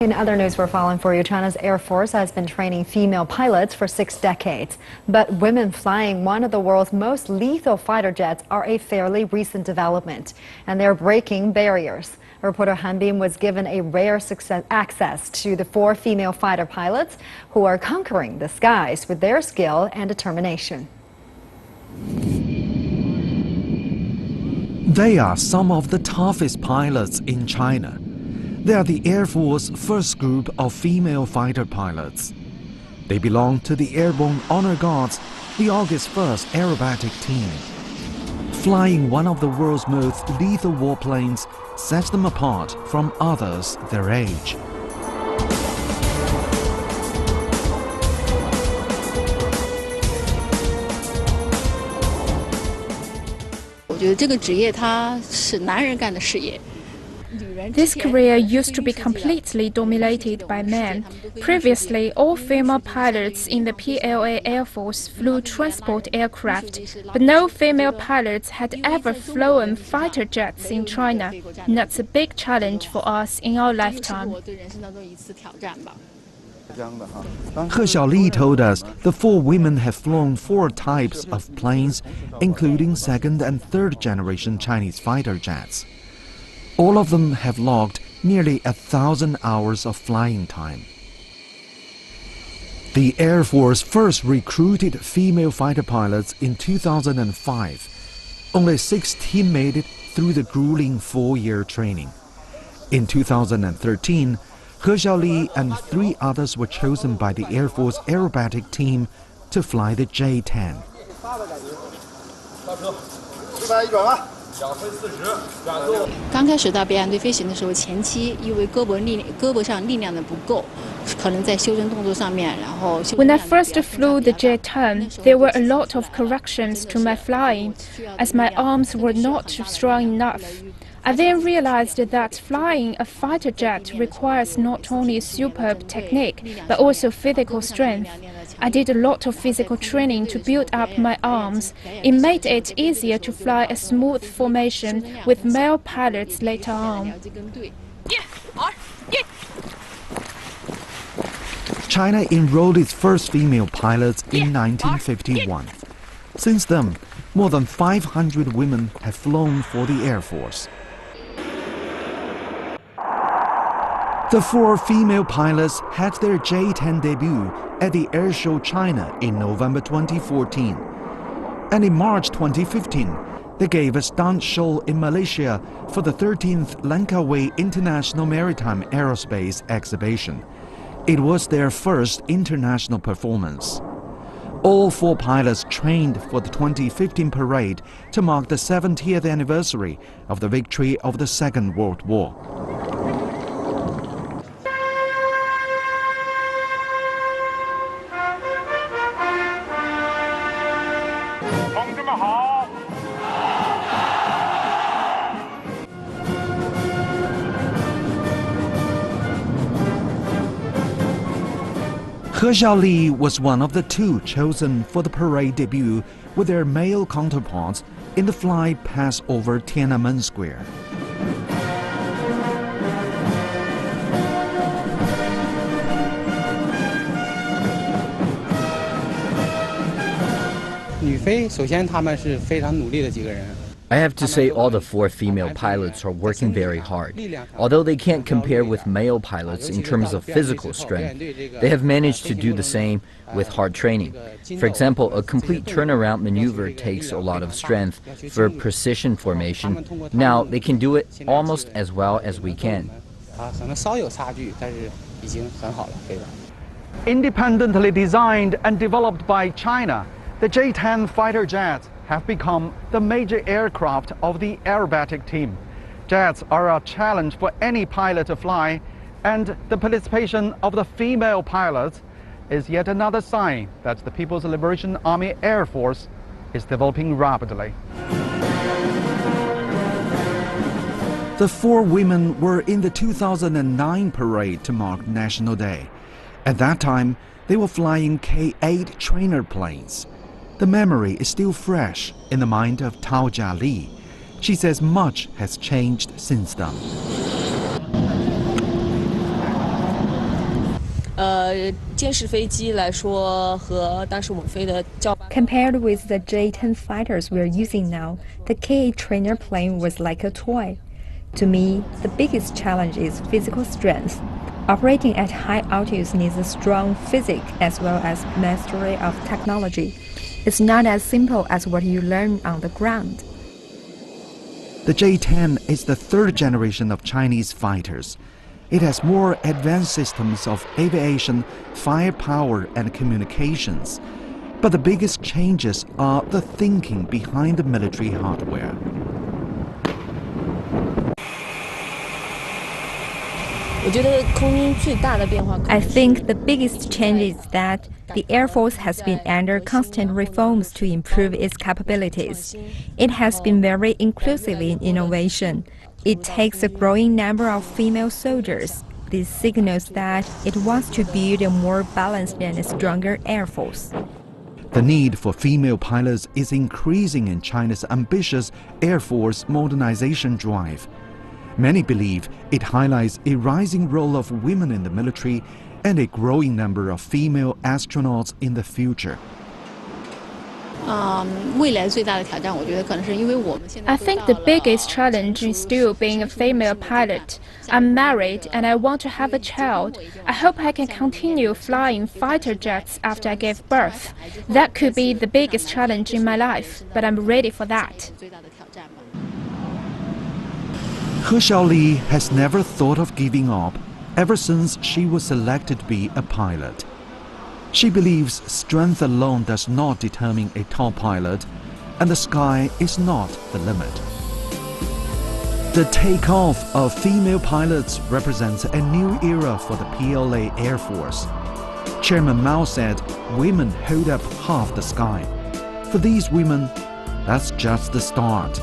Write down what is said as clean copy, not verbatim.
In other news we're following for you, China's Air Force has been training female pilots for 6 decades. But women flying one of the world's most lethal fighter jets are a fairly recent development, and they're breaking barriers. Reporter Han Bin was given a rare access to the 4 female fighter pilots who are conquering the skies with their skill and determination. They are some of the toughest pilots in China. They are the Air Force's first group of female fighter pilots. They belong to the Airborne Honor Guards, the August 1st Aerobatic Team. Flying one of the world's most lethal warplanes sets them apart from others their age. 我觉得这个职业它是男人干的事业。 This career used to be completely dominated by men. Previously, all female pilots in the PLA Air Force flew transport aircraft, but no female pilots had ever flown fighter jets in China. And that's a big challenge for us in our lifetime. He Xiaoli told us the 4 women have flown 4 types of planes, including second and third generation Chinese fighter jets. All of them have logged nearly 1,000 hours of flying time. The Air Force first recruited female fighter pilots in 2005. Only 16 made it through the grueling 4-year training. In 2013, He Xiaoli and 3 others were chosen by the Air Force Aerobatic Team to fly the J-10. 刚开始到北岸队飞行的时候，前期因为胳膊上力量的不够，可能在修正动作上面，然后。When I first flew the J-10, there were a lot of corrections to my flying, as my arms were not strong enough. I then realized that flying a fighter jet requires not only superb technique, but also physical strength. I did a lot of physical training to build up my arms. It made it easier to fly a smooth formation with male pilots later on. China enrolled its first female pilots in 1951. Since then, more than 500 women have flown for the Air Force. The 4 female pilots had their J-10 debut at the Air Show China in November 2014. And in March 2015, they gave a stunt show in Malaysia for the 13th Langkawi International Maritime Aerospace Exhibition. It was their first international performance. All 4 pilots trained for the 2015 parade to mark the 70th anniversary of the victory of the Second World War. He Xiaoli was one of the 2 chosen for the parade debut with their male counterparts in the fly past over Tiananmen Square. I have to say all the 4 female pilots are working very hard. Although they can't compare with male pilots in terms of physical strength, they have managed to do the same with hard training. For example, a complete turnaround maneuver takes a lot of strength for precision formation. Now they can do it almost as well as we can. Independently designed and developed by China, the J-10 fighter jets have become the major aircraft of the aerobatic team. Jets are a challenge for any pilot to fly, and the participation of the female pilots is yet another sign that the People's Liberation Army Air Force is developing rapidly. The 4 women were in the 2009 parade to mark National Day. At that time, they were flying K-8 trainer planes. The memory is still fresh in the mind of Tao Jiali. She says much has changed since then. Compared with the J-10 fighters we're using now, the K-8 trainer plane was like a toy. To me, the biggest challenge is physical strength. Operating at high altitudes needs a strong physique as well as mastery of technology. It's not as simple as what you learn on the ground. The J-10 is the third generation of Chinese fighters. It has more advanced systems of aviation, firepower, and communications. But the biggest changes are the thinking behind the military hardware. I think the biggest change is that the Air Force has been under constant reforms to improve its capabilities. It has been very inclusive in innovation. It takes a growing number of female soldiers. This signals that it wants to build a more balanced and stronger Air Force. The need for female pilots is increasing in China's ambitious Air Force modernization drive. Many believe it highlights a rising role of women in the military and a growing number of female astronauts in the future. I think the biggest challenge is still being a female pilot. I'm married and I want to have a child. I hope I can continue flying fighter jets after I give birth. That could be the biggest challenge in my life, but I'm ready for that. He Xiaoli has never thought of giving up ever since she was selected to be a pilot. She believes strength alone does not determine a top pilot, and the sky is not the limit. The takeoff of female pilots represents a new era for the PLA Air Force. Chairman Mao said women hold up half the sky. For these women, that's just the start.